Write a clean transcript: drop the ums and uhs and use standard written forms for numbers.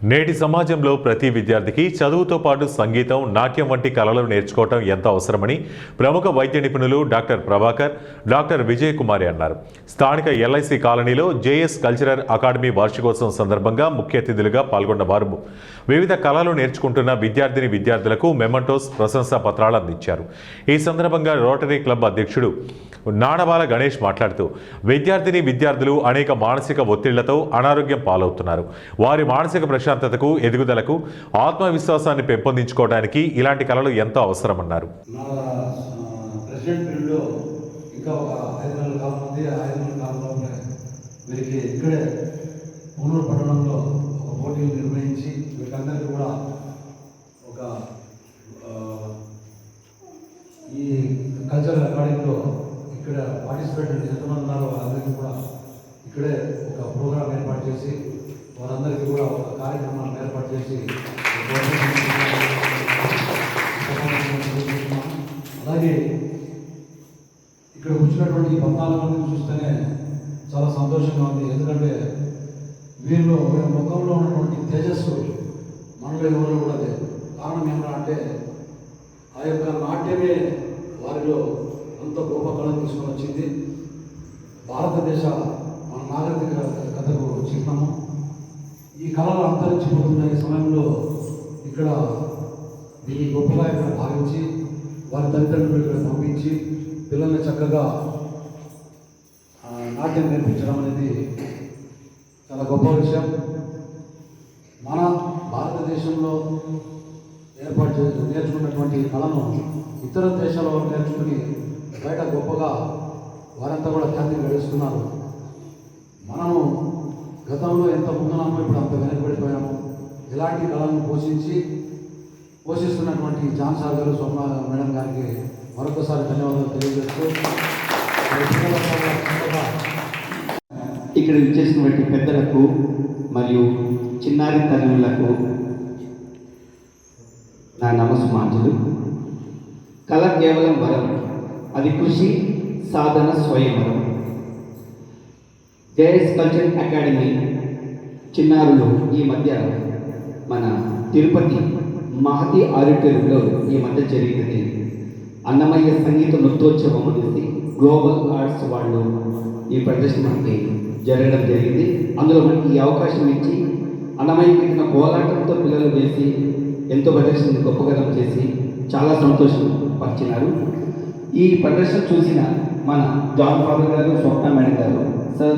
నేటి సమాజంలో ప్రతి విద్యార్థికి చదువుతో పాటు సంగీతం, నాట్యం వంటి కళలు నేర్చుకోవటం ఎంతో అవసరమని ప్రముఖ వైద్య నిపుణులు డాక్టర్ ప్రభాకర్, డాక్టర్ విజయ్ కుమారి అన్నారు. స్థానిక ఎల్ఐసి కాలనీలో జేఎస్ కల్చరల్ అకాడమీ వార్షికోత్సవం సందర్భంగా ముఖ్య అతిథులుగా పాల్గొన్న వారు వివిధ కళలు నేర్చుకుంటున్న విద్యార్థులకు మెమంటోస్, ప్రశంసా పత్రాలు అందించారు. ఈ సందర్భంగా రోటరీ క్లబ్ అధ్యక్షుడు నాడబాల గణేష్ మాట్లాడుతూ విద్యార్థులు అనేక మానసిక ఒత్తిళ్లతో అనారోగ్యం పాలవుతున్నారు. వారి మానసిక ప్రశాంతతకు, ఎదుగుదలకు, ఆత్మవిశ్వాసాన్ని పెంపొందించుకోవడానికి ఇలాంటి కళలు ఎంతో అవసరమన్నారు. పోటీలు నిర్వహించి వీళ్ళందరికీ కూడా ఒక ఈ కల్చరల్ అకాడమీలో ఇక్కడ పార్టిసిపేట్ ఎంతమంది ఉన్నారో వాళ్ళందరికీ కూడా ఇక్కడే ఒక ప్రోగ్రాం ఏర్పాటు చేసి వారందరికీ కూడా ఒక కార్యక్రమాన్ని ఏర్పాటు చేసి అలాగే ఇక్కడ వచ్చినటువంటి 14 మందిని చూస్తేనే చాలా సంతోషంగా ఉంది. ఎందుకంటే వీళ్ళ ముఖంలో ఉన్నటువంటి తేజస్సు మనలో ఎవరు కూడా లేదు. కారణం ఏమన్నా అంటే ఆ యొక్క నాట్యమే వారిలో అంత గొప్ప కళను తీసుకొని వచ్చింది. భారతదేశ మన నాగరికతకు చిహ్నము. ఈ కళలు అంతరించిపోతున్న ఈ సమయంలో ఇక్కడ దీన్ని గొప్పగా ఇక్కడ భావించి వారి తల్లిదండ్రులు ఇక్కడ పంపించి పిల్లల్ని చక్కగా నాట్యం నేర్పించడం అనేది చాలా గొప్ప విషయం. మన భారతదేశంలో నేర్చుకున్నటువంటి కళను ఇతర దేశాల నేర్చుకుని బయట గొప్పగా వారంతా కూడా ఖ్యాతిని గడిస్తున్నారు. మనము గతంలో ఎంత ముందున్నామో ఇప్పుడు అంత వెనకబడిపోయాము. ఇలాంటి కళలను పోషిస్తున్నటువంటి జాన్ సార్ గారు, సోమా మేడం గారికి మరొకసారి ధన్యవాదాలు తెలియజేస్తూ ఇక్కడ విచ్చేసినటువంటి పెద్దలకు మరియు చిన్నారి తల్లులకు నా నమస్మాంజలు. కళ కేవలం వరం, అది కృషి, సాధన స్వయంవరం. జేఎస్ కల్చరల్ అకాడమీ చిన్నారులు ఈ మధ్య మన తిరుపతి మహతి ఆడిటోరియంలో ఈ మధ్య జరిగినది అన్నమయ్య సంగీత నృత్యోత్సవం అనేసి గ్లోబల్ ఆర్ట్స్ వాళ్ళు ఈ ప్రదర్శనకి జరగడం జరిగింది. అందులో మనకి ఈ అవకాశం ఇచ్చి అన్నమయ్య పెట్టిన కోలాటంతో పిల్లలు వేసి ఎంతో ప్రదర్శన గొప్పగలం చేసి చాలా సంతోషం పరిచినారు. ఈ ప్రదర్శన చూసిన మన జాన్ ఫాదర్ గారు, స్వప్న మేడం గారు, సార్